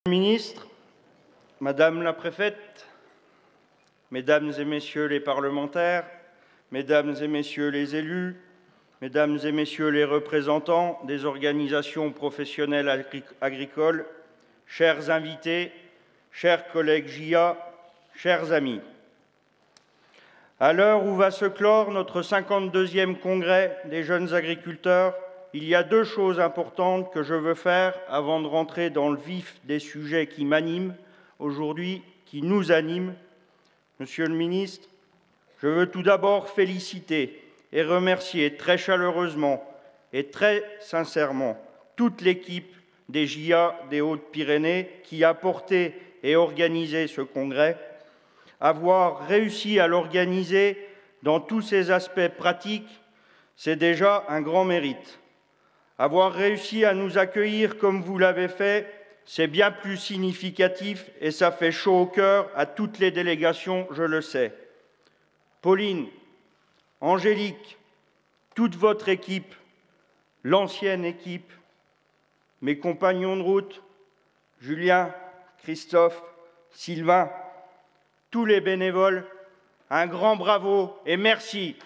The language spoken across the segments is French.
Ministre, Madame la Préfète, Mesdames et Messieurs les parlementaires, Mesdames et Messieurs les élus, Mesdames et Messieurs les représentants des organisations professionnelles agricoles, chers invités, chers collègues JA, chers amis. À l'heure où va se clore notre 52e congrès des jeunes agriculteurs, il y a deux choses importantes que je veux faire avant de rentrer dans le vif des sujets qui m'animent aujourd'hui, qui nous animent. Monsieur le ministre, je veux tout d'abord féliciter et remercier très chaleureusement et très sincèrement toute l'équipe des JA des Hautes-Pyrénées qui a porté et organisé ce congrès. Avoir réussi à l'organiser dans tous ses aspects pratiques, c'est déjà un grand mérite. Avoir réussi à nous accueillir comme vous l'avez fait, c'est bien plus significatif et ça fait chaud au cœur à toutes les délégations, je le sais. Pauline, Angélique, toute votre équipe, l'ancienne équipe, mes compagnons de route, Julien, Christophe, Sylvain, tous les bénévoles, un grand bravo et merci.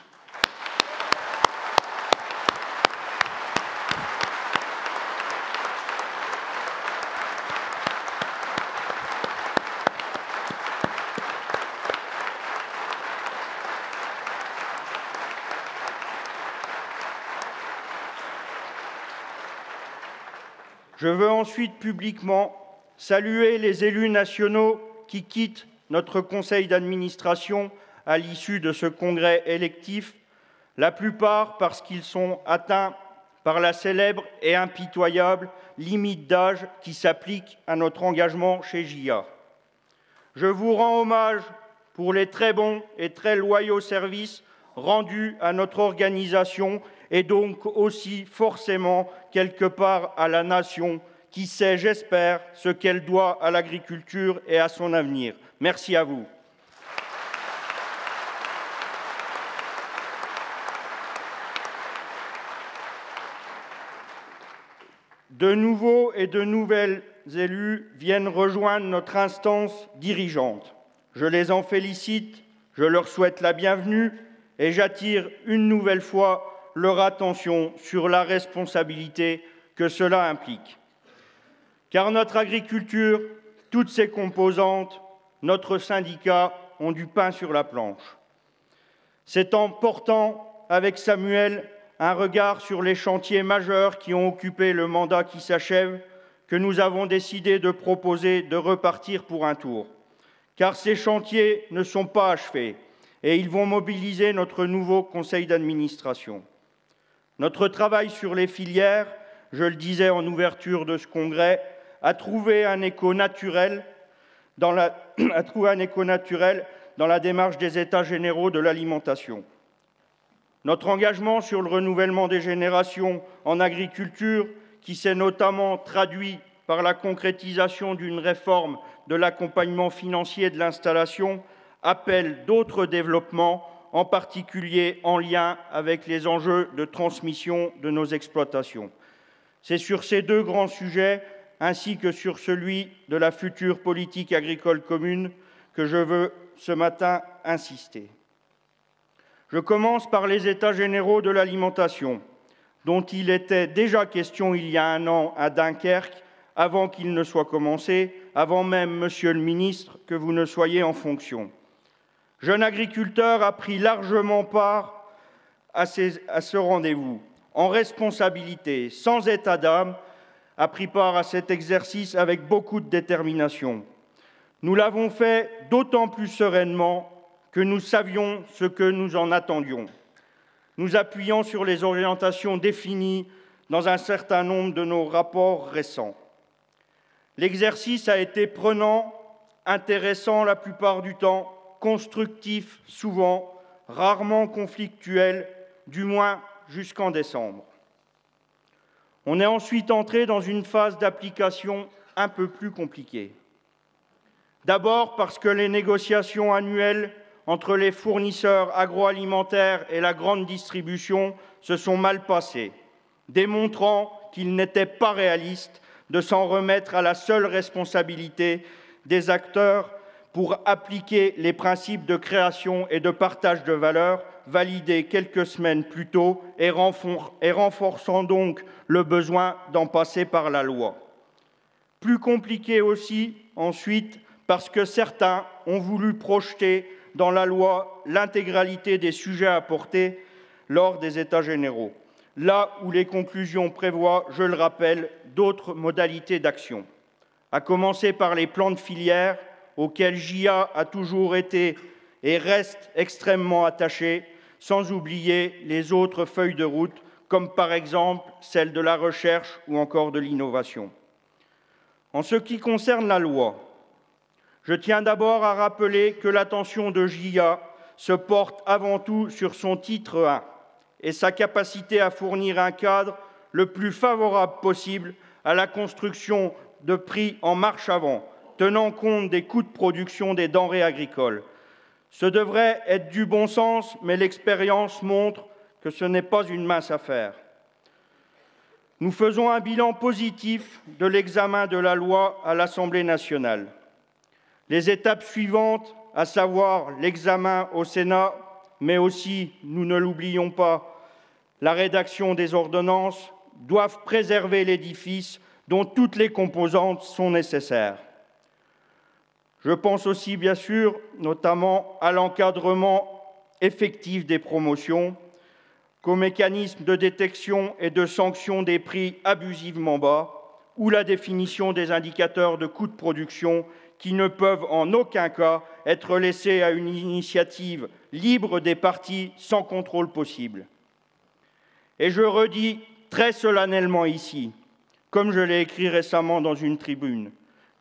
Je veux ensuite publiquement saluer les élus nationaux qui quittent notre conseil d'administration à l'issue de ce congrès électif, la plupart parce qu'ils sont atteints par la célèbre et impitoyable limite d'âge qui s'applique à notre engagement chez JA. Je vous rends hommage pour les très bons et très loyaux services rendus à notre organisation et donc aussi forcément quelque part à la nation qui sait, j'espère, ce qu'elle doit à l'agriculture et à son avenir. Merci à vous. De nouveaux et de nouvelles élus viennent rejoindre notre instance dirigeante. Je les en félicite, je leur souhaite la bienvenue et j'attire une nouvelle fois leur attention sur la responsabilité que cela implique. Car notre agriculture, toutes ses composantes, notre syndicat ont du pain sur la planche. C'est en portant avec Samuel un regard sur les chantiers majeurs qui ont occupé le mandat qui s'achève que nous avons décidé de proposer de repartir pour un tour. Car ces chantiers ne sont pas achevés et ils vont mobiliser notre nouveau conseil d'administration. Notre travail sur les filières, je le disais en ouverture de ce congrès, a trouvé un écho naturel dans la démarche des États généraux de l'alimentation. Notre engagement sur le renouvellement des générations en agriculture, qui s'est notamment traduit par la concrétisation d'une réforme de l'accompagnement financier de l'installation, appelle d'autres développements, en particulier en lien avec les enjeux de transmission de nos exploitations. C'est sur ces deux grands sujets, ainsi que sur celui de la future politique agricole commune, que je veux ce matin insister. Je commence par les États généraux de l'alimentation, dont il était déjà question il y a un an à Dunkerque, avant qu'il ne soit commencé, avant même, Monsieur le ministre, que vous ne soyez en fonction. Jeune agriculteur a pris largement part à ce rendez-vous, en responsabilité, sans état d'âme, a pris part à cet exercice avec beaucoup de détermination. Nous l'avons fait d'autant plus sereinement que nous savions ce que nous en attendions, nous appuyant sur les orientations définies dans un certain nombre de nos rapports récents. L'exercice a été prenant, intéressant la plupart du temps, constructif souvent, rarement conflictuel, du moins jusqu'en décembre. On est ensuite entré dans une phase d'application un peu plus compliquée. D'abord parce que les négociations annuelles entre les fournisseurs agroalimentaires et la grande distribution se sont mal passées, démontrant qu'il n'était pas réaliste de s'en remettre à la seule responsabilité des acteurs pour appliquer les principes de création et de partage de valeurs validés quelques semaines plus tôt et renforçant donc le besoin d'en passer par la loi. Plus compliqué aussi, ensuite, parce que certains ont voulu projeter dans la loi l'intégralité des sujets apportés lors des États généraux, là où les conclusions prévoient, je le rappelle, d'autres modalités d'action, à commencer par les plans de filière auxquels JA a toujours été et reste extrêmement attaché, sans oublier les autres feuilles de route, comme par exemple celle de la recherche ou encore de l'innovation. En ce qui concerne la loi, je tiens d'abord à rappeler que l'attention de JA se porte avant tout sur son titre 1 et sa capacité à fournir un cadre le plus favorable possible à la construction de prix en marche avant, tenant compte des coûts de production des denrées agricoles. Ce devrait être du bon sens, mais l'expérience montre que ce n'est pas une mince affaire. Nous faisons un bilan positif de l'examen de la loi à l'Assemblée nationale. Les étapes suivantes, à savoir l'examen au Sénat, mais aussi, nous ne l'oublions pas, la rédaction des ordonnances, doivent préserver l'édifice dont toutes les composantes sont nécessaires. Je pense aussi, bien sûr, notamment à l'encadrement effectif des promotions, qu'aux mécanismes de détection et de sanction des prix abusivement bas, ou la définition des indicateurs de coûts de production qui ne peuvent en aucun cas être laissés à une initiative libre des partis sans contrôle possible. Et je redis très solennellement ici, comme je l'ai écrit récemment dans une tribune,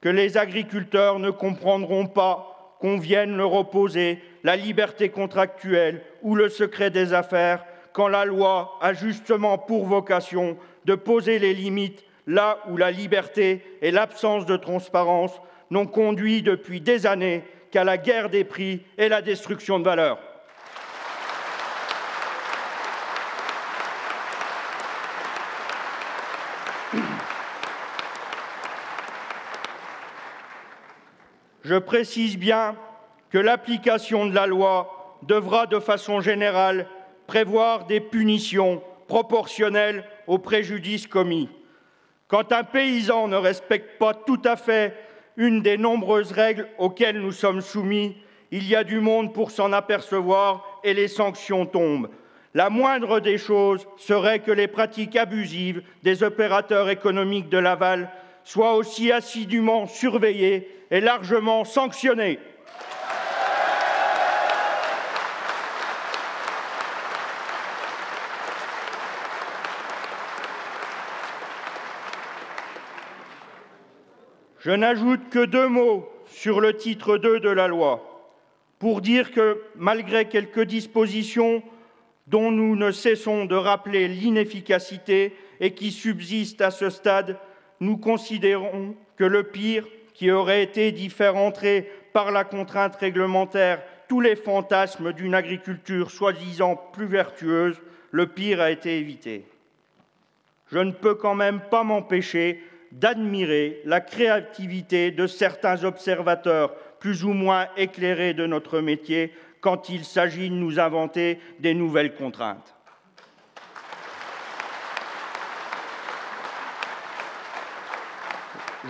que les agriculteurs ne comprendront pas qu'on vienne leur opposer la liberté contractuelle ou le secret des affaires quand la loi a justement pour vocation de poser les limites là où la liberté et l'absence de transparence n'ont conduit depuis des années qu'à la guerre des prix et la destruction de valeur. Je précise bien que l'application de la loi devra, de façon générale, prévoir des punitions proportionnelles aux préjudices commis. Quand un paysan ne respecte pas tout à fait une des nombreuses règles auxquelles nous sommes soumis, il y a du monde pour s'en apercevoir et les sanctions tombent. La moindre des choses serait que les pratiques abusives des opérateurs économiques de l'aval soient aussi assidûment surveillées et largement sanctionnées. Je n'ajoute que 2 mots sur le titre 2 de la loi, pour dire que, malgré quelques dispositions dont nous ne cessons de rappeler l'inefficacité et qui subsistent à ce stade, nous considérons que le pire, qui aurait été d'y faire entrer par la contrainte réglementaire tous les fantasmes d'une agriculture soi-disant plus vertueuse, le pire a été évité. Je ne peux quand même pas m'empêcher d'admirer la créativité de certains observateurs plus ou moins éclairés de notre métier quand il s'agit de nous inventer des nouvelles contraintes.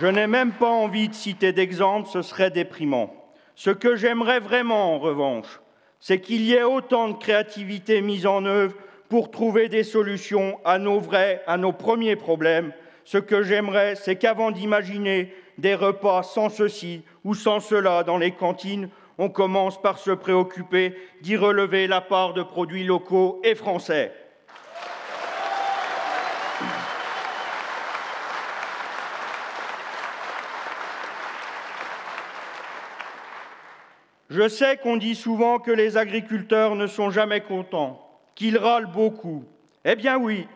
Je n'ai même pas envie de citer d'exemples, ce serait déprimant. Ce que j'aimerais vraiment, en revanche, c'est qu'il y ait autant de créativité mise en œuvre pour trouver des solutions à nos premiers problèmes. Ce que j'aimerais, c'est qu'avant d'imaginer des repas sans ceci ou sans cela dans les cantines, on commence par se préoccuper d'y relever la part de produits locaux et français. Je sais qu'on dit souvent que les agriculteurs ne sont jamais contents, qu'ils râlent beaucoup. Eh bien oui,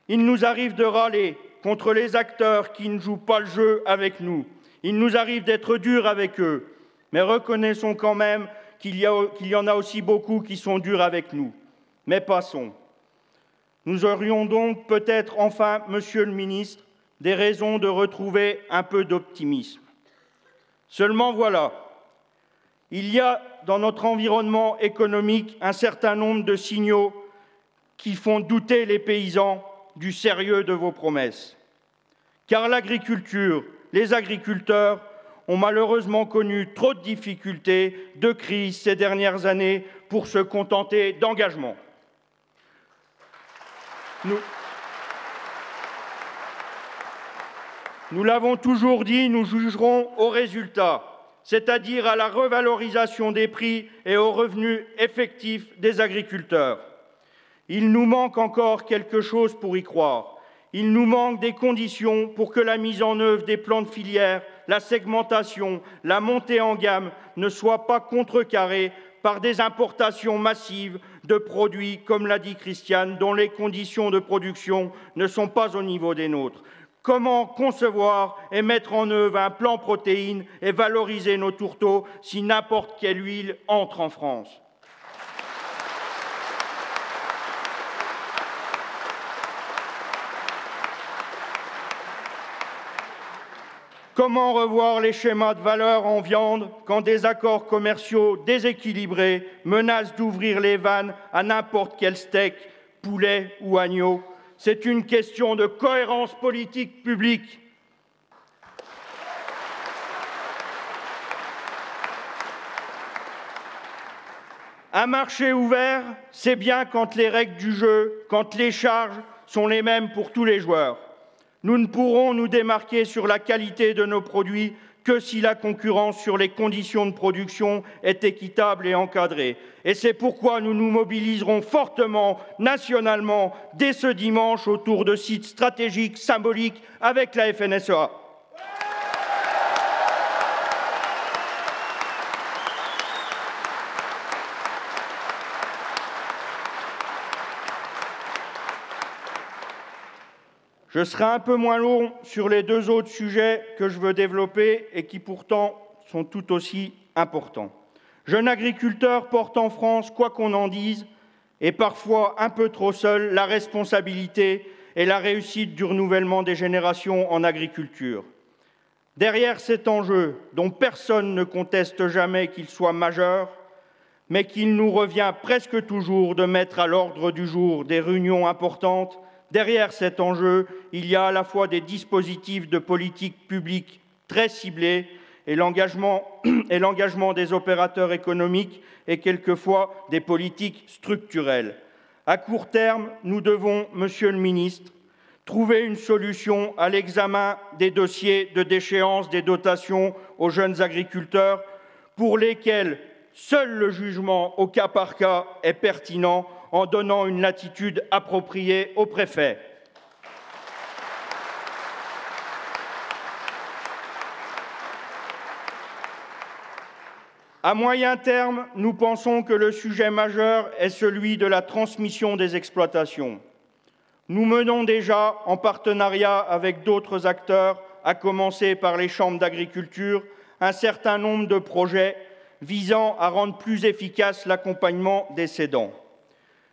il nous arrive de râler contre les acteurs qui ne jouent pas le jeu avec nous. Il nous arrive d'être durs avec eux. Mais reconnaissons quand même qu'il y en a aussi beaucoup qui sont durs avec nous. Mais passons. Nous aurions donc peut-être enfin, Monsieur le ministre, des raisons de retrouver un peu d'optimisme. Seulement voilà, il y a dans notre environnement économique un certain nombre de signaux qui font douter les paysans du sérieux de vos promesses. Car l'agriculture, les agriculteurs ont malheureusement connu trop de difficultés, de crises ces dernières années pour se contenter d'engagements. Nous l'avons toujours dit, nous jugerons au résultat, c'est-à-dire à la revalorisation des prix et aux revenus effectifs des agriculteurs. Il nous manque encore quelque chose pour y croire. Il nous manque des conditions pour que la mise en œuvre des plans de filière, la segmentation, la montée en gamme ne soient pas contrecarrées par des importations massives de produits, comme l'a dit Christiane, dont les conditions de production ne sont pas au niveau des nôtres. Comment concevoir et mettre en œuvre un plan protéines et valoriser nos tourteaux si n'importe quelle huile entre en France ? Comment revoir les schémas de valeur en viande quand des accords commerciaux déséquilibrés menacent d'ouvrir les vannes à n'importe quel steak, poulet ou agneau ? C'est une question de cohérence politique publique. Un marché ouvert, c'est bien quand les règles du jeu, quand les charges sont les mêmes pour tous les joueurs. Nous ne pourrons nous démarquer sur la qualité de nos produits que si la concurrence sur les conditions de production est équitable et encadrée. Et c'est pourquoi nous nous mobiliserons fortement, nationalement, dès ce dimanche, autour de sites stratégiques, symboliques, avec la FNSEA. Je serai un peu moins long sur les deux autres sujets que je veux développer et qui pourtant sont tout aussi importants. Jeune agriculteur porte en France, quoi qu'on en dise, et parfois un peu trop seul, la responsabilité et la réussite du renouvellement des générations en agriculture. Derrière cet enjeu, dont personne ne conteste jamais qu'il soit majeur, mais qu'il nous revient presque toujours de mettre à l'ordre du jour des réunions importantes, derrière cet enjeu, il y a à la fois des dispositifs de politique publique très ciblés et l'engagement des opérateurs économiques et quelquefois des politiques structurelles. À court terme, nous devons, Monsieur le Ministre, trouver une solution à l'examen des dossiers de déchéance des dotations aux jeunes agriculteurs pour lesquels seul le jugement au cas par cas est pertinent en donnant une latitude appropriée au préfet. À moyen terme, nous pensons que le sujet majeur est celui de la transmission des exploitations. Nous menons déjà, en partenariat avec d'autres acteurs, à commencer par les chambres d'agriculture, un certain nombre de projets visant à rendre plus efficace l'accompagnement des cédants.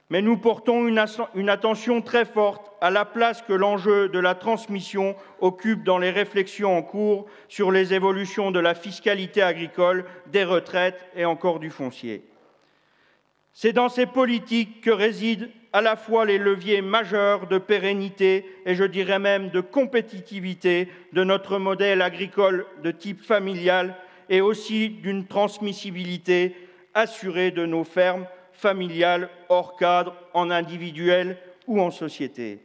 Mais nous portons une attention très forte à la place que l'enjeu de la transmission occupe dans les réflexions en cours sur les évolutions de la fiscalité agricole, des retraites et encore du foncier. C'est dans ces politiques que résident à la fois les leviers majeurs de pérennité et je dirais même de compétitivité de notre modèle agricole de type familial et aussi d'une transmissibilité assurée de nos fermes familiales hors cadre, en individuel ou en société.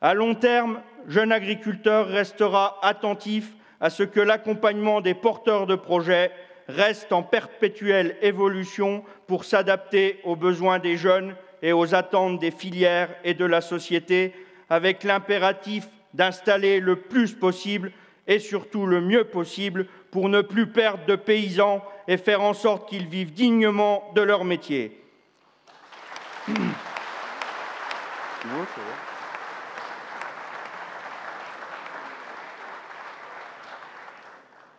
À long terme, Jeune agriculteur restera attentif à ce que l'accompagnement des porteurs de projets reste en perpétuelle évolution pour s'adapter aux besoins des jeunes et aux attentes des filières et de la société, avec l'impératif d'installer le plus possible et surtout le mieux possible pour ne plus perdre de paysans et faire en sorte qu'ils vivent dignement de leur métier.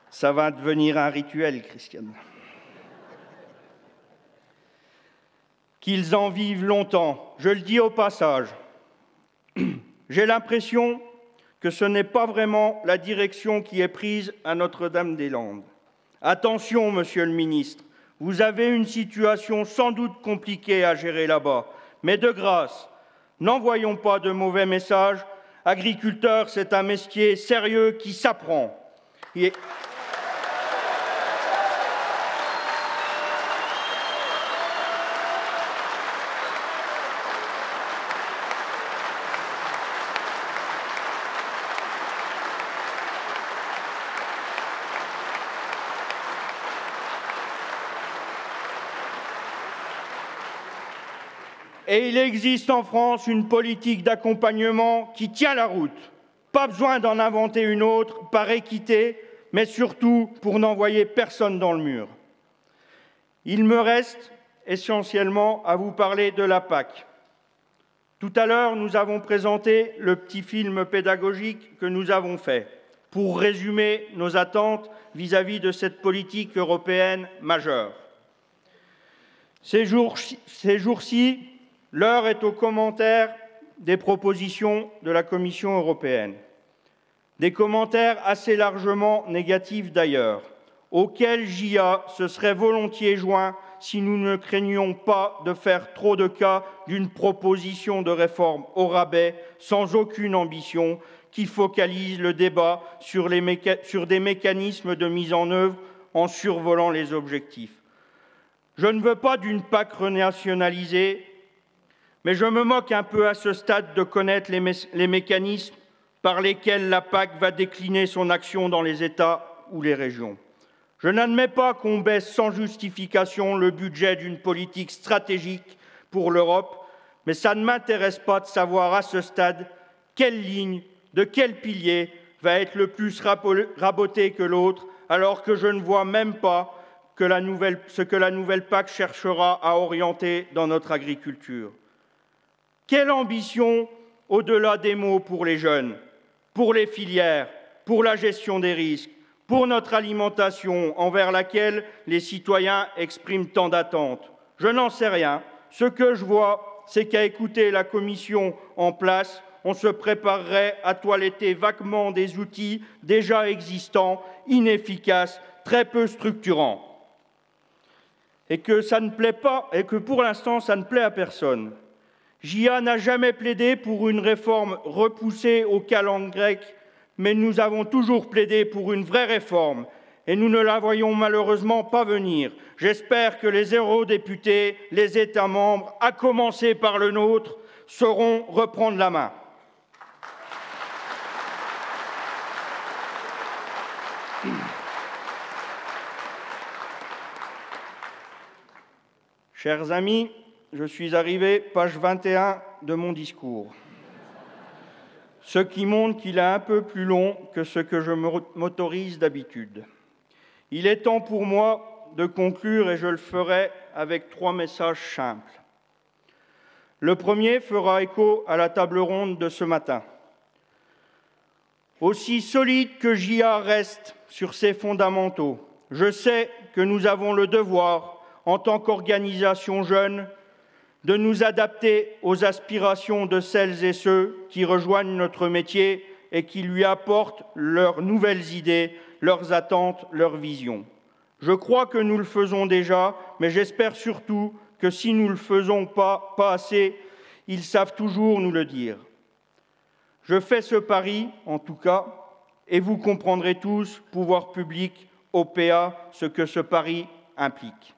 Ça va devenir un rituel, Christiane. Qu'ils en vivent longtemps, je le dis au passage. J'ai l'impression que ce n'est pas vraiment la direction qui est prise à Notre-Dame-des-Landes. Attention, Monsieur le ministre, vous avez une situation sans doute compliquée à gérer là-bas, mais de grâce, n'envoyons pas de mauvais messages. Agriculteur, c'est un métier sérieux qui s'apprend. Et il existe en France une politique d'accompagnement qui tient la route. Pas besoin d'en inventer une autre par équité, mais surtout pour n'envoyer personne dans le mur. Il me reste essentiellement à vous parler de la PAC. Tout à l'heure, nous avons présenté le petit film pédagogique que nous avons fait pour résumer nos attentes vis-à-vis de cette politique européenne majeure. Ces jours-ci, l'heure est aux commentaires des propositions de la Commission européenne. Des commentaires assez largement négatifs d'ailleurs, auxquels JA se serait volontiers joint si nous ne craignions pas de faire trop de cas d'une proposition de réforme au rabais, sans aucune ambition, qui focalise le débat sur des mécanismes de mise en œuvre en survolant les objectifs. Je ne veux pas d'une PAC renationalisée, mais je me moque un peu à ce stade de connaître les mécanismes par lesquels la PAC va décliner son action dans les États ou les régions. Je n'admets pas qu'on baisse sans justification le budget d'une politique stratégique pour l'Europe, mais ça ne m'intéresse pas de savoir à ce stade quelle ligne, de quel pilier va être le plus raboté que l'autre, alors que je ne vois même pas ce que la nouvelle PAC cherchera à orienter dans notre agriculture. Quelle ambition au-delà des mots pour les jeunes, pour les filières, pour la gestion des risques, pour notre alimentation envers laquelle les citoyens expriment tant d'attentes? Je n'en sais rien. Ce que je vois, c'est qu'à écouter la Commission en place, on se préparerait à toiletter vaguement des outils déjà existants, inefficaces, très peu structurants. Et que ça ne plaît pas, et que pour l'instant, ça ne plaît à personne. JA n'a jamais plaidé pour une réforme repoussée aux calendes grecques, mais nous avons toujours plaidé pour une vraie réforme, et nous ne la voyons malheureusement pas venir. J'espère que les eurodéputés, les États membres, à commencer par le nôtre, sauront reprendre la main. Chers amis, je suis arrivé, page 21 de mon discours, ce qui montre qu'il est un peu plus long que ce que je m'autorise d'habitude. Il est temps pour moi de conclure et je le ferai avec 3 messages simples. Le premier fera écho à la table ronde de ce matin. Aussi solide que JA reste sur ses fondamentaux, je sais que nous avons le devoir, en tant qu'organisation jeune, de nous adapter aux aspirations de celles et ceux qui rejoignent notre métier et qui lui apportent leurs nouvelles idées, leurs attentes, leurs visions. Je crois que nous le faisons déjà, mais j'espère surtout que si nous ne le faisons pas assez, ils savent toujours nous le dire. Je fais ce pari, en tout cas, et vous comprendrez tous, pouvoir public, OPA, ce que ce pari implique.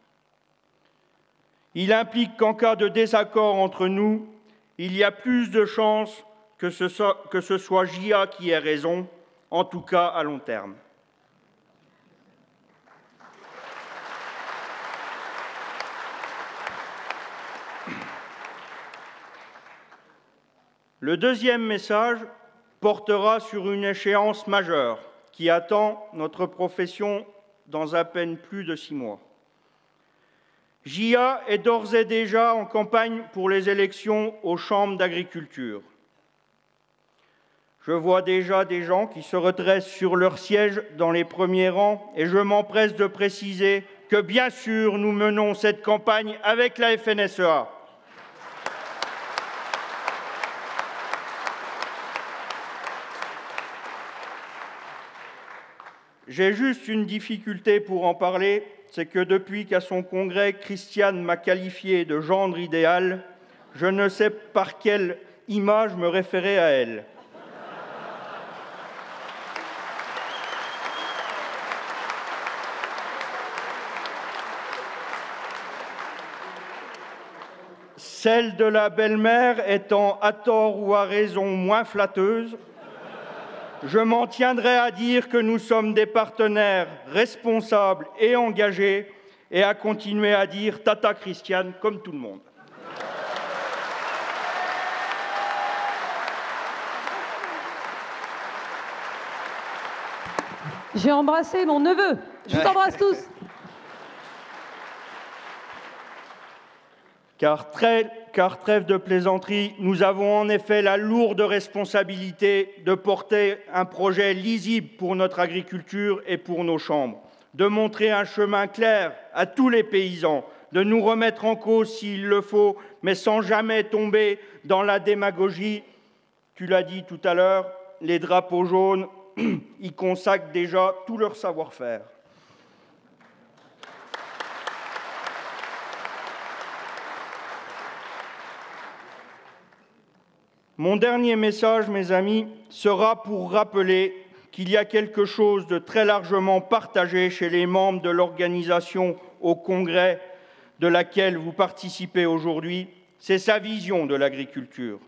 Il implique qu'en cas de désaccord entre nous, il y a plus de chances que ce soit JA qui ait raison, en tout cas à long terme. Le deuxième message portera sur une échéance majeure qui attend notre profession dans à peine plus de 6 mois. JA est d'ores et déjà en campagne pour les élections aux chambres d'agriculture. Je vois déjà des gens qui se redressent sur leur siège dans les premiers rangs et je m'empresse de préciser que, bien sûr, nous menons cette campagne avec la FNSEA. J'ai juste une difficulté pour en parler, c'est que depuis qu'à son congrès, Christiane m'a qualifié de gendre idéal, je ne sais par quelle image me référer à elle. Celle de la belle-mère étant à tort ou à raison moins flatteuse, je m'en tiendrai à dire que nous sommes des partenaires responsables et engagés et à continuer à dire Tata Christiane comme tout le monde. J'ai embrassé mon neveu. Je vous embrasse tous. Car trêve de plaisanterie, nous avons en effet la lourde responsabilité de porter un projet lisible pour notre agriculture et pour nos chambres, de montrer un chemin clair à tous les paysans, de nous remettre en cause s'il le faut, mais sans jamais tomber dans la démagogie. Tu l'as dit tout à l'heure, les drapeaux jaunes y consacrent déjà tout leur savoir-faire. Mon dernier message, mes amis, sera pour rappeler qu'il y a quelque chose de très largement partagé chez les membres de l'organisation au Congrès de laquelle vous participez aujourd'hui, c'est sa vision de l'agriculture.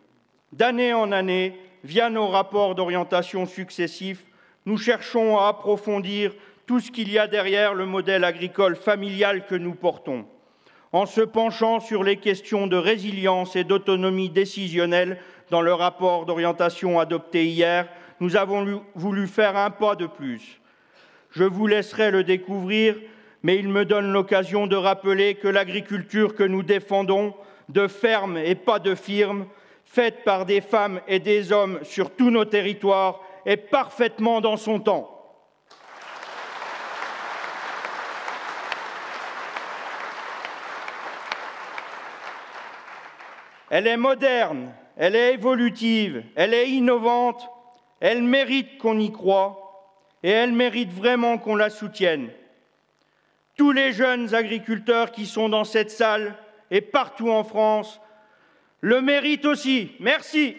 D'année en année, via nos rapports d'orientation successifs, nous cherchons à approfondir tout ce qu'il y a derrière le modèle agricole familial que nous portons. En se penchant sur les questions de résilience et d'autonomie décisionnelle dans le rapport d'orientation adopté hier, nous avons voulu faire un pas de plus. Je vous laisserai le découvrir, mais il me donne l'occasion de rappeler que l'agriculture que nous défendons, de ferme et pas de firme, faite par des femmes et des hommes sur tous nos territoires, est parfaitement dans son temps. Elle est moderne, elle est évolutive, elle est innovante, elle mérite qu'on y croie et elle mérite vraiment qu'on la soutienne. Tous les jeunes agriculteurs qui sont dans cette salle et partout en France le méritent aussi. Merci.